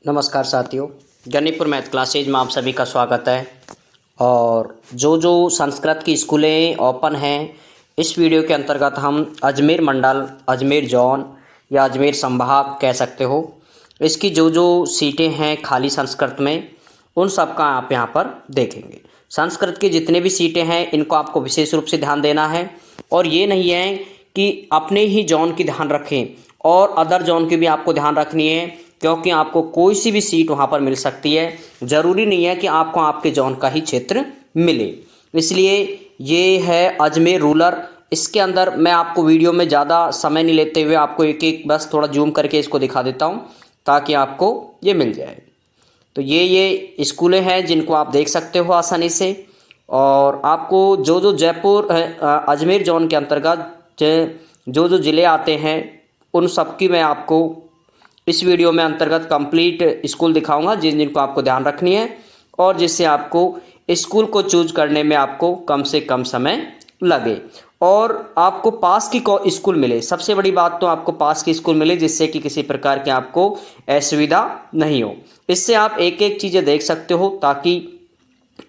नमस्कार साथियों, गणितपुर math classes में आप सभी का स्वागत है। और जो संस्कृत की स्कूलें ओपन हैं, इस वीडियो के अंतर्गत हम अजमेर मंडल, अजमेर जॉन या अजमेर संभाग कह सकते हो, इसकी जो सीटें हैं खाली संस्कृत में, उन सब का आप यहाँ पर देखेंगे। संस्कृत की जितने भी सीटें हैं इनको आपको विशेष रूप से ध्यान देना है। और ये नहीं है कि अपने ही जॉन की ध्यान रखें और अदर जॉन की भी आपको ध्यान रखनी है, क्योंकि आपको कोई सी भी सीट वहाँ पर मिल सकती है। ज़रूरी नहीं है कि आपको आपके जॉन का ही क्षेत्र मिले। इसलिए ये है अजमेर रूरल। इसके अंदर मैं आपको वीडियो में ज़्यादा समय नहीं लेते हुए आपको एक एक बस थोड़ा जूम करके इसको दिखा देता हूँ ताकि आपको ये मिल जाए। तो ये स्कूलें हैं जिनको आप देख सकते हो आसानी से। और आपको जो जयपुर अजमेर जोन के अंतर्गत जो ज़िले आते हैं उन सब की मैं आपको इस वीडियो में अंतर्गत कंप्लीट स्कूल दिखाऊंगा जिनको आपको ध्यान रखनी है, और जिससे आपको स्कूल को चूज करने में आपको कम से कम समय लगे और आपको पास की स्कूल मिले। सबसे बड़ी बात तो आपको पास की स्कूल मिले, जिससे कि किसी प्रकार की आपको असुविधा नहीं हो। इससे आप एक एक चीज़ें देख सकते हो ताकि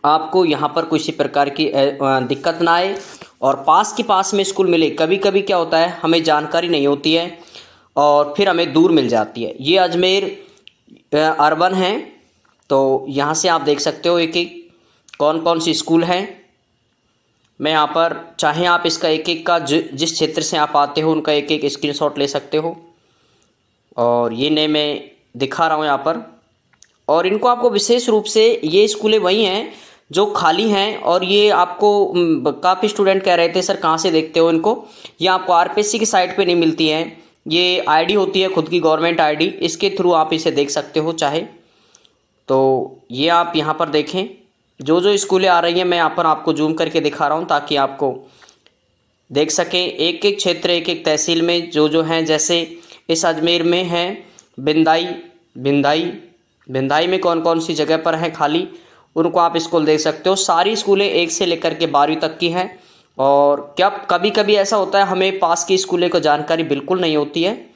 आपको यहाँ पर किसी प्रकार की दिक्कत ना आए और पास में स्कूल मिले। कभी कभी क्या होता है, हमें जानकारी नहीं होती है और फिर हमें दूर मिल जाती है। ये अजमेर अर्बन है, तो यहाँ से आप देख सकते हो एक एक कौन कौन सी स्कूल हैं। मैं यहाँ पर चाहे आप इसका एक एक का जिस क्षेत्र से आप आते हो उनका एक एक स्क्रीनशॉट ले सकते हो, और ये ने मैं दिखा रहा हूँ यहाँ पर। और इनको आपको विशेष रूप से ये स्कूलें वही हैं जो खाली हैं। और ये आपको काफ़ी स्टूडेंट कह रहे थे सर कहाँ से देखते हो इनको, ये आपको आरपीएससी की साइट पे नहीं मिलती हैं। ये आईडी होती है खुद की गवर्नमेंट आईडी, इसके थ्रू आप इसे देख सकते हो चाहे। तो ये आप यहाँ पर देखें जो स्कूलें आ रही हैं, मैं यहाँ पर आपको जूम करके दिखा रहा हूँ ताकि आपको देख सकें एक एक क्षेत्र एक एक तहसील में जो हैं। जैसे इस अजमेर में है भिंदाई में कौन कौन सी जगह पर है खाली, उनको आप स्कूल देख सकते हो। सारी स्कूलें 1 से लेकर के 12वीं तक की हैं। और क्या कभी कभी ऐसा होता है हमें पास की स्कूलें को जानकारी बिल्कुल नहीं होती है,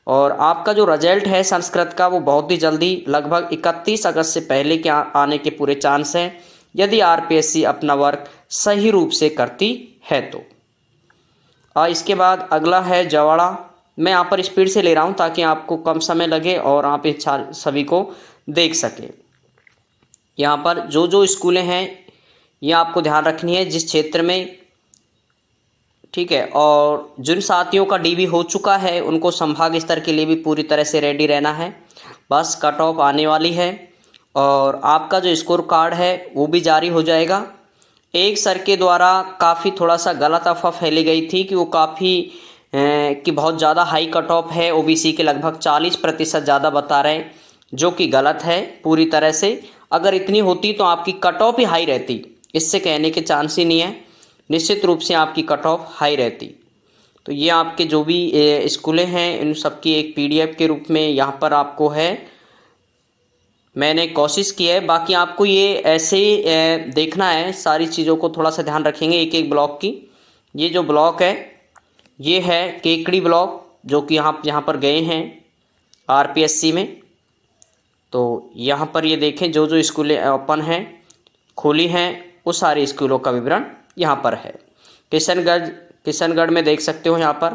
और आपका जो रिजल्ट है संस्कृत का वो बहुत ही जल्दी लगभग 31 अगस्त से पहले के आने के पूरे चांस हैं, यदि आरपीएससी अपना वर्क सही रूप से करती है तो। इसके बाद अगला है जवाड़ा। मैं यहाँ पर स्पीड से ले रहा हूँ ताकि आपको कम समय लगे और आप इस सभी को देख सकें। यहाँ पर जो स्कूलें हैं ये आपको ध्यान रखनी है जिस क्षेत्र में, ठीक है। और जिन साथियों का डीबी हो चुका है उनको संभाग स्तर के लिए भी पूरी तरह से रेडी रहना है। बस कट ऑफ आने वाली है और आपका जो स्कोर कार्ड है वो भी जारी हो जाएगा। एक सर के द्वारा काफ़ी थोड़ा सा गलत अफवाह फैली गई थी कि वो काफ़ी कि बहुत ज़्यादा हाई कट ऑफ है, ओबीसी के लगभग 40% ज़्यादा बता रहे हैं, जो कि गलत है पूरी तरह से। अगर इतनी होती तो आपकी कट ऑफ ही हाई रहती, इससे कहने के चांस ही नहीं है। निश्चित रूप से आपकी कट ऑफ हाई रहती। तो ये आपके जो भी स्कूलें हैं इन सब की एक पीडीएफ के रूप में यहाँ पर आपको है, मैंने कोशिश की है। बाकी आपको ये ऐसे देखना है, सारी चीज़ों को थोड़ा सा ध्यान रखेंगे एक एक ब्लॉक की। ये जो ब्लॉक है ये है केकड़ी ब्लॉक, जो कि यहाँ पर गए हैं आरपीएससी में। तो यहाँ पर ये देखें जो स्कूलें ओपन हैं खुली हैं उस सारे स्कूलों का विवरण यहाँ पर है। किशनगढ़ में देख सकते हो यहाँ पर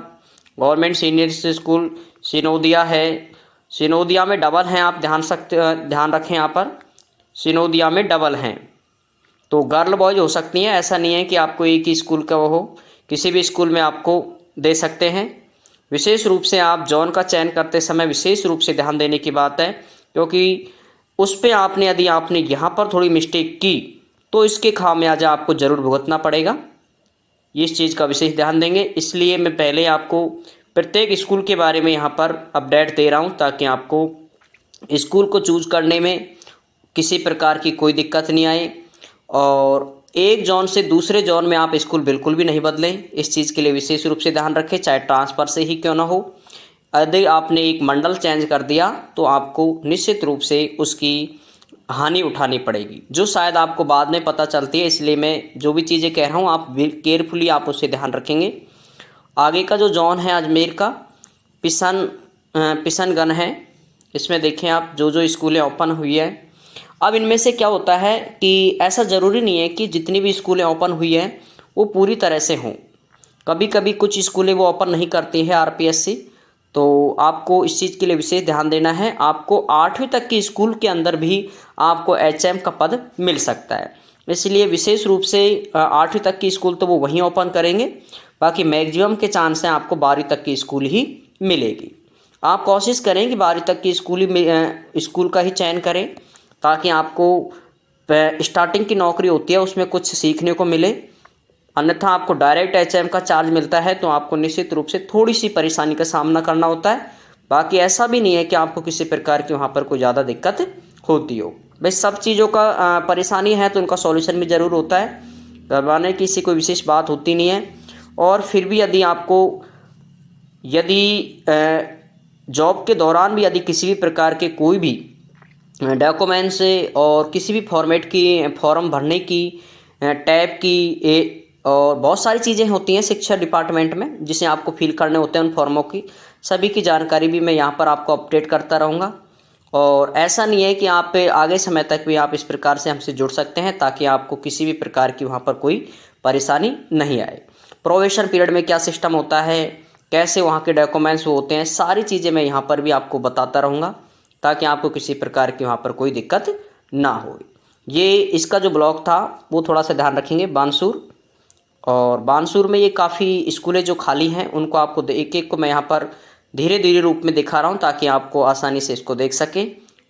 गवर्नमेंट सीनियर स्कूल सिनोदिया है। सिनोदिया में डबल हैं, आप ध्यान रखें यहाँ पर सिनोदिया में डबल हैं। तो गर्ल बॉयज हो सकती हैं, ऐसा नहीं है कि आपको एक ही स्कूल का वो हो, किसी भी स्कूल में आपको दे सकते हैं। विशेष रूप से आप जॉन का चयन करते समय विशेष रूप से ध्यान देने की बात है, क्योंकि उस पर यदि आपने यहाँ पर थोड़ी मिस्टेक की तो इसके खामियाजा आपको ज़रूर भुगतना पड़ेगा। इस चीज़ का विशेष ध्यान देंगे। इसलिए मैं पहले आपको प्रत्येक स्कूल के बारे में यहाँ पर अपडेट दे रहा हूँ ताकि आपको स्कूल को चूज करने में किसी प्रकार की कोई दिक्कत नहीं आए। और एक जॉन से दूसरे जॉन में आप स्कूल बिल्कुल भी नहीं बदलें, इस चीज़ के लिए विशेष रूप से ध्यान रखें, चाहे ट्रांसफ़र से ही क्यों ना हो। यदि आपने एक मंडल चेंज कर दिया तो आपको निश्चित रूप से उसकी हानि उठानी पड़ेगी, जो शायद आपको बाद में पता चलती है। इसलिए मैं जो भी चीज़ें कह रहा हूँ आप केयरफुली आप उससे ध्यान रखेंगे। आगे का जो जॉन है अजमेर का पिशनगन है, इसमें देखें आप जो जो स्कूलें ओपन हुई है। अब इनमें से क्या होता है कि ऐसा ज़रूरी नहीं है कि जितनी भी स्कूलें ओपन हुई हैं वो पूरी तरह से हों। कभी कभी कुछ स्कूलें वो ओपन नहीं करती है आरपीएससी, तो आपको इस चीज़ के लिए विशेष ध्यान देना है। आपको 8वीं तक की स्कूल के अंदर भी आपको एचएम का पद मिल सकता है, इसलिए विशेष रूप से 8वीं तक की स्कूल तो वो वहीं ओपन करेंगे। बाकी मैक्सिमम के चांस हैं आपको 12वीं तक की स्कूल ही मिलेगी। आप कोशिश करें कि 12वीं तक की स्कूल का ही चयन करें, ताकि आपको स्टार्टिंग की नौकरी होती है उसमें कुछ सीखने को मिले। अन्यथा आपको डायरेक्ट एचएम का चार्ज मिलता है तो आपको निश्चित रूप से थोड़ी सी परेशानी का सामना करना होता है। बाकी ऐसा भी नहीं है कि आपको किसी प्रकार की वहाँ पर कोई ज़्यादा दिक्कत होती हो। भाई सब चीज़ों का परेशानी है तो उनका सॉल्यूशन भी ज़रूर होता है, घबराने की इससे कोई विशेष बात होती नहीं है। और फिर भी यदि जॉब के दौरान भी यदि किसी भी प्रकार के कोई भी डॉक्यूमेंट्स और किसी भी फॉर्मेट की फॉर्म भरने की टैब की और बहुत सारी चीज़ें होती हैं शिक्षा डिपार्टमेंट में जिसे आपको फिल करने होते हैं उन फॉर्मों की, सभी की जानकारी भी मैं यहाँ पर आपको अपडेट करता रहूँगा। और ऐसा नहीं है कि आप आगे समय तक भी आप इस प्रकार से हमसे जुड़ सकते हैं ताकि आपको किसी भी प्रकार की वहाँ पर कोई परेशानी नहीं आए। प्रोबेशन पीरियड में क्या सिस्टम होता है, कैसे वहाँ के डॉक्यूमेंट्स होते हैं, सारी चीज़ें मैं यहाँ पर भी आपको बताता रहूँगा ताकि आपको किसी प्रकार की वहाँ पर कोई दिक्कत ना हो। ये इसका जो ब्लॉक था वो थोड़ा सा ध्यान रखेंगे बानसूर, और बानसूर में ये काफ़ी स्कूलें जो खाली हैं उनको आपको एक एक को मैं यहाँ पर धीरे धीरे रूप में दिखा रहा हूँ ताकि आपको आसानी से इसको देख सकें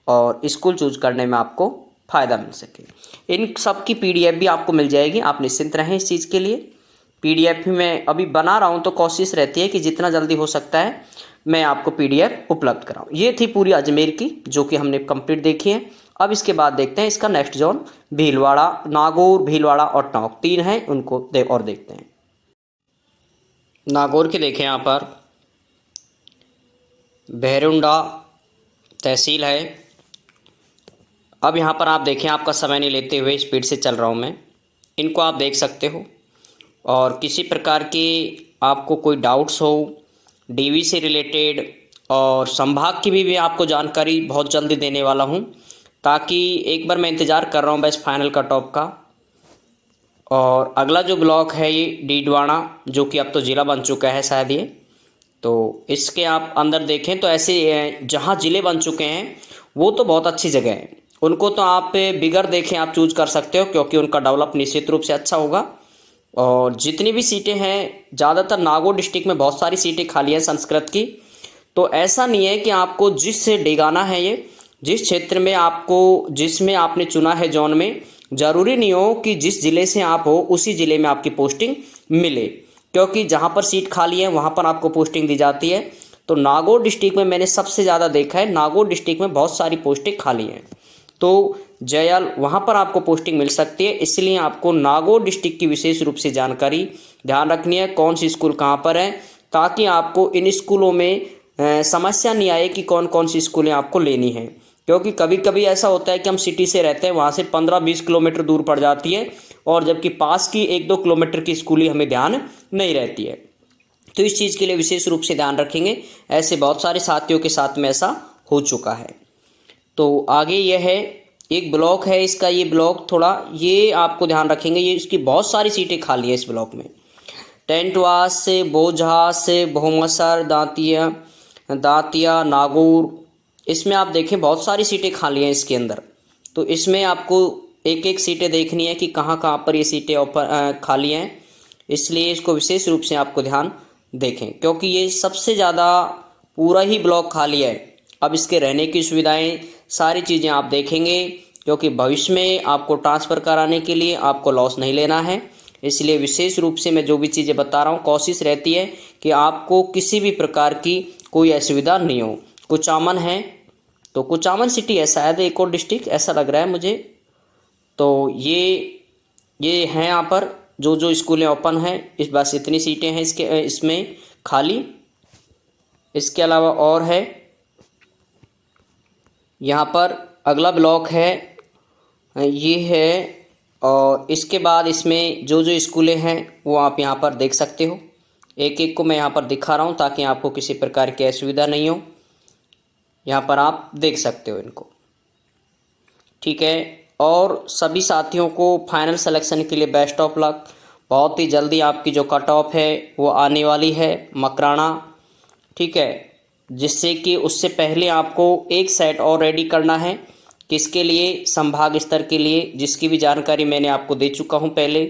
और स्कूल चूज करने में आपको फ़ायदा मिल सके। इन सब की पीडीएफ भी आपको मिल जाएगी, आप निश्चिंत रहें इस चीज़ के लिए। पीडीएफ भी मैं अभी बना रहा हूँ तो कोशिश रहती है कि जितना जल्दी हो सकता है मैं आपको पीडीएफ उपलब्ध कराऊँ। ये थी पूरी अजमेर की जो कि हमने कंप्लीट देखी है। अब इसके बाद देखते हैं इसका नेक्स्ट जोन भीलवाड़ा, नागौर, भीलवाड़ा और टोंक 3 हैं, उनको देखते हैं। नागौर के देखें यहाँ पर भैरुंडा तहसील है। अब यहाँ पर आप देखें, आपका समय नहीं लेते हुए स्पीड से चल रहा हूँ मैं, इनको आप देख सकते हो। और किसी प्रकार की आपको कोई डाउट्स हो डीवी से रिलेटेड और संभाग की भी आपको जानकारी बहुत जल्दी देने वाला हूँ, ताकि एक बार मैं इंतज़ार कर रहा हूँ बस फाइनल कट ऑफ का। और अगला जो ब्लॉक है ये डीडवाना, जो कि अब तो ज़िला बन चुका है शायद ये, तो इसके आप अंदर देखें तो ऐसे जहाँ ज़िले बन चुके हैं वो तो बहुत अच्छी जगह है, उनको तो आप बिगर देखें आप चूज कर सकते हो क्योंकि उनका डेवलप निश्चित रूप से अच्छा होगा। और जितनी भी सीटें हैं, ज़्यादातर नागौर डिस्ट्रिक्ट में बहुत सारी सीटें खाली हैं संस्कृत की, तो ऐसा नहीं है कि आपको जिससे डेगाना है ये, जिस क्षेत्र में आपको जिसमें आपने चुना है जोन में, ज़रूरी नहीं हो कि जिस ज़िले से आप हो उसी ज़िले में आपकी पोस्टिंग मिले, क्योंकि जहाँ पर सीट खाली है वहाँ पर आपको पोस्टिंग दी जाती है। तो नागौर डिस्ट्रिक्ट में मैंने सबसे ज़्यादा देखा है, नागौर डिस्ट्रिक्ट में बहुत सारी पोस्टिंग खाली हैं, तो जयाल वहाँ पर आपको पोस्टिंग मिल सकती है। इसलिए आपको नागौर डिस्ट्रिक्ट की विशेष रूप से जानकारी ध्यान रखनी है, कौन सी स्कूल कहाँ पर है, ताकि आपको इन स्कूलों में समस्या नहीं आए कि कौन कौन सी स्कूलें आपको लेनी है। क्योंकि कभी कभी ऐसा होता है कि हम सिटी से रहते हैं, वहाँ से 15-20 किलोमीटर दूर पड़ जाती है, और जबकि पास की 1-2 किलोमीटर की स्कूल ही हमें ध्यान नहीं रहती है। तो इस चीज़ के लिए विशेष रूप से ध्यान रखेंगे, ऐसे बहुत सारे साथियों के साथ में ऐसा हो चुका है। तो आगे यह है एक ब्लॉक है इसका, ये ब्लॉक थोड़ा ये आपको ध्यान रखेंगे, ये इसकी बहुत सारी सीटें खाली है इस ब्लॉक में। टेंटवास से, बोझा से, बहुमसर, दातिया, नागौर, इसमें आप देखें बहुत सारी सीटें खाली हैं इसके अंदर। तो इसमें आपको एक एक सीटें देखनी है कि कहाँ कहाँ पर ये सीटें ओपन खाली हैं, इसलिए इसको विशेष रूप से आपको ध्यान देखें, क्योंकि ये सबसे ज़्यादा पूरा ही ब्लॉक खाली है। अब इसके रहने की सुविधाएं सारी चीज़ें आप देखेंगे, क्योंकि भविष्य में आपको ट्रांसफ़र कराने के लिए आपको लॉस नहीं लेना है, इसलिए विशेष रूप से मैं जो भी चीज़ें बता रहा हूँ कोशिश रहती है कि आपको किसी भी प्रकार की कोई असुविधा नहीं हो। कुचामन है, तो कुचामन सिटी है शायद एक और डिस्ट्रिक्ट, ऐसा लग रहा है मुझे। तो ये हैं यहाँ पर जो जो स्कूलें ओपन हैं, इस बस इतनी सीटें हैं इसमें खाली। इसके अलावा और है यहाँ पर अगला ब्लॉक है ये है, और इसके बाद इसमें जो जो स्कूलें हैं वो आप यहाँ पर देख सकते हो। एक एक को मैं यहाँ पर दिखा रहा हूँ ताकि आपको किसी प्रकार की असुविधा नहीं हो। यहाँ पर आप देख सकते हो इनको, ठीक है। और सभी साथियों को फाइनल सिलेक्शन के लिए बेस्ट ऑफ लक। बहुत ही जल्दी आपकी जो कट ऑफ है वो आने वाली है मकराना, ठीक है, जिससे कि उससे पहले आपको एक सेट और रेडी करना है। किसके लिए? संभाग स्तर के लिए, जिसकी भी जानकारी मैंने आपको दे चुका हूँ पहले।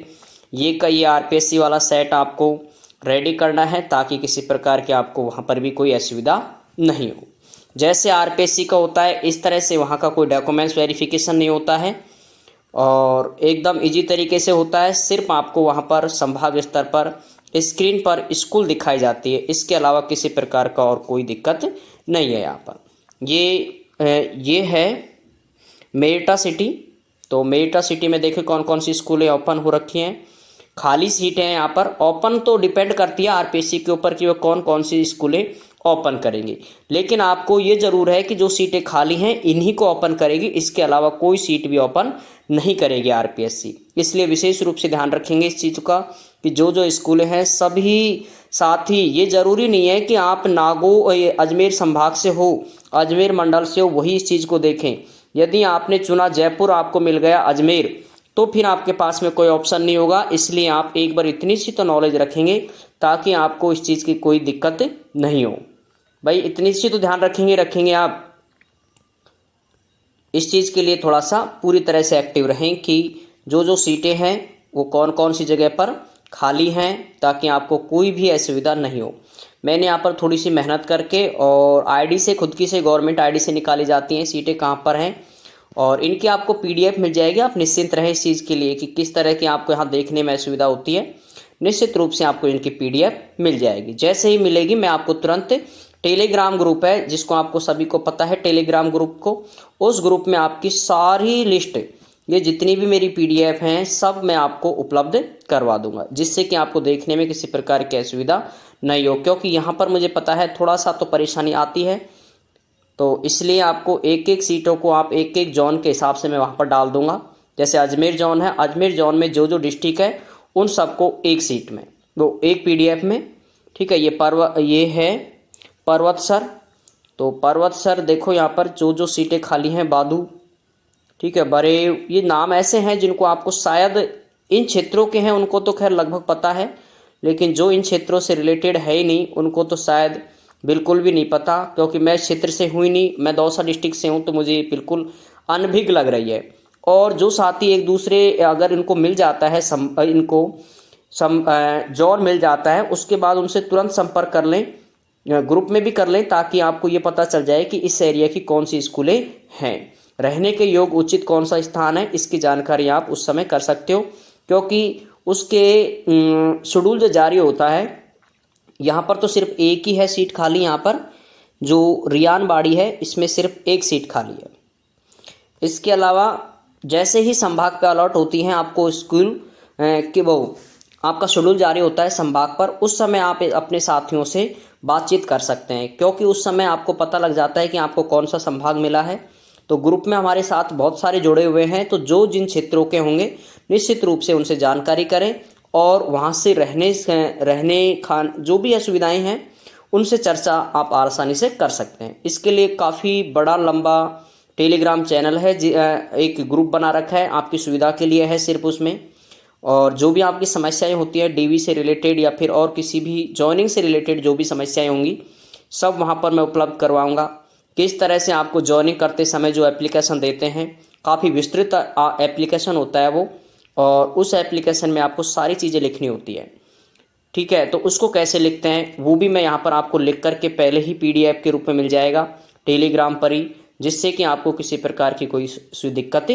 ये आरपीएससी वाला सेट आपको रेडी करना है ताकि किसी प्रकार के आपको वहाँ पर भी कोई असुविधा नहीं हो। जैसे आरपीएससी का होता है इस तरह से वहाँ का कोई डॉक्यूमेंट्स वेरिफिकेशन नहीं होता है और एकदम इजी तरीके से होता है। सिर्फ आपको वहाँ पर संभाग स्तर पर स्क्रीन पर स्कूल दिखाई जाती है, इसके अलावा किसी प्रकार का और कोई दिक्कत नहीं है यहाँ पर। ये है मेरिटा सिटी। तो मेरिटा सिटी में देखिए कौन कौन सी स्कूलें ओपन हो रखी हैं, खाली सीटें हैं यहाँ पर। ओपन तो डिपेंड करती है आरपीएससी के ऊपर कि वो कौन कौन सी स्कूलें ओपन करेंगे, लेकिन आपको ये ज़रूर है कि जो सीटें खाली हैं इन्हीं को ओपन करेगी, इसके अलावा कोई सीट भी ओपन नहीं करेगी आरपीएससी। इसलिए विशेष रूप से ध्यान रखेंगे इस चीज़ का कि जो स्कूलें हैं सभी साथी, ये ज़रूरी नहीं है कि आप अजमेर संभाग से हो, अजमेर मंडल से हो, वही इस चीज़ को देखें। यदि आपने चुना जयपुर, आपको मिल गया अजमेर, तो फिर आपके पास में कोई ऑप्शन नहीं होगा। इसलिए आप एक बार इतनी सी तो नॉलेज रखेंगे ताकि आपको इस चीज़ की कोई दिक्कत नहीं हो। भाई इतनी सी तो ध्यान रखेंगे आप। इस चीज़ के लिए थोड़ा सा पूरी तरह से एक्टिव रहें कि जो सीटें हैं वो कौन कौन सी जगह पर खाली हैं, ताकि आपको कोई भी असुविधा नहीं हो। मैंने यहाँ पर थोड़ी सी मेहनत करके और आईडी से, खुद की से, गवर्नमेंट आईडी से निकाली जाती हैं सीटें कहाँ पर हैं, और इनकी आपको पीडीएफ मिल जाएगी। आप निश्चिंत रहें इस चीज़ के लिए कि किस तरह की आपको यहाँ देखने में असुविधा होती है। निश्चित रूप से आपको इनकी पीडीएफ मिल जाएगी। जैसे ही मिलेगी मैं आपको तुरंत, टेलीग्राम ग्रुप है जिसको आपको सभी को पता है, टेलीग्राम ग्रुप को, उस ग्रुप में आपकी सारी लिस्ट, ये जितनी भी मेरी पीडीएफ हैं सब मैं आपको उपलब्ध करवा दूंगा, जिससे कि आपको देखने में किसी प्रकार की असुविधा नहीं हो। क्योंकि यहाँ पर मुझे पता है थोड़ा सा तो परेशानी आती है, तो इसलिए आपको एक एक सीटों को आप एक एक जोन के हिसाब से मैं वहाँ पर डाल दूंगा। जैसे अजमेर जोन है, अजमेर जोन में जो डिस्ट्रिक्ट है उन सबको एक सीट में, वो एक पीडीएफ में, ठीक है। ये है पर्वतसर। तो पर्वतसर देखो यहाँ पर जो सीटें खाली हैं, बादू, ठीक है, बड़े, ये नाम ऐसे हैं जिनको आपको शायद इन क्षेत्रों के हैं उनको तो खैर लगभग पता है, लेकिन जो इन क्षेत्रों से रिलेटेड है ही नहीं उनको तो शायद बिल्कुल भी नहीं पता, क्योंकि मैं इस क्षेत्र से हूँ ही नहीं, मैं दौसा डिस्ट्रिक्ट से हूँ, तो मुझे बिल्कुल अनभिज्ञ लग रही है। और जो साथी एक दूसरे, अगर इनको मिल जाता है जोन मिल जाता है, उसके बाद उनसे तुरंत संपर्क कर लें, ग्रुप में भी कर लें, ताकि आपको ये पता चल जाए कि इस एरिया की कौन सी स्कूलें हैं, रहने के योग्य उचित कौन सा स्थान है, इसकी जानकारी आप उस समय कर सकते हो। क्योंकि उसके शेड्यूल जो जारी होता है, यहाँ पर तो सिर्फ एक ही है सीट खाली, यहाँ पर जो रियान बाड़ी है इसमें सिर्फ एक सीट खाली है। इसके अलावा जैसे ही संभाग पे अलॉट होती हैं आपको स्कूल कि वो आपका शेड्यूल जारी होता है संभाग पर, उस समय आप अपने साथियों से बातचीत कर सकते हैं, क्योंकि उस समय आपको पता लग जाता है कि आपको कौन सा संभाग मिला है। तो ग्रुप में हमारे साथ बहुत सारे जुड़े हुए हैं, तो जिन क्षेत्रों के होंगे निश्चित रूप से उनसे जानकारी करें और वहाँ से रहने खान जो भी असुविधाएं हैं उनसे चर्चा आप आसानी से कर सकते हैं। इसके लिए काफ़ी बड़ा लंबा टेलीग्राम चैनल है, एक ग्रुप बना रखा है आपकी सुविधा के लिए है सिर्फ उसमें, और जो भी आपकी समस्याएं होती है डीवी से रिलेटेड या फिर और किसी भी जॉइनिंग से रिलेटेड जो भी समस्याएं होंगी सब वहां पर मैं उपलब्ध करवाऊंगा। किस तरह से आपको जॉइनिंग करते समय जो एप्लीकेशन देते हैं, काफ़ी विस्तृत एप्लीकेशन होता है वो, और उस एप्लीकेशन में आपको सारी चीज़ें लिखनी होती है, ठीक है। तो उसको कैसे लिखते हैं वो भी मैं यहाँ पर आपको लिख करके पहले ही पीडीएफ के रूप में मिल जाएगा टेलीग्राम पर ही, जिससे कि आपको किसी प्रकार की कोई दिक्कत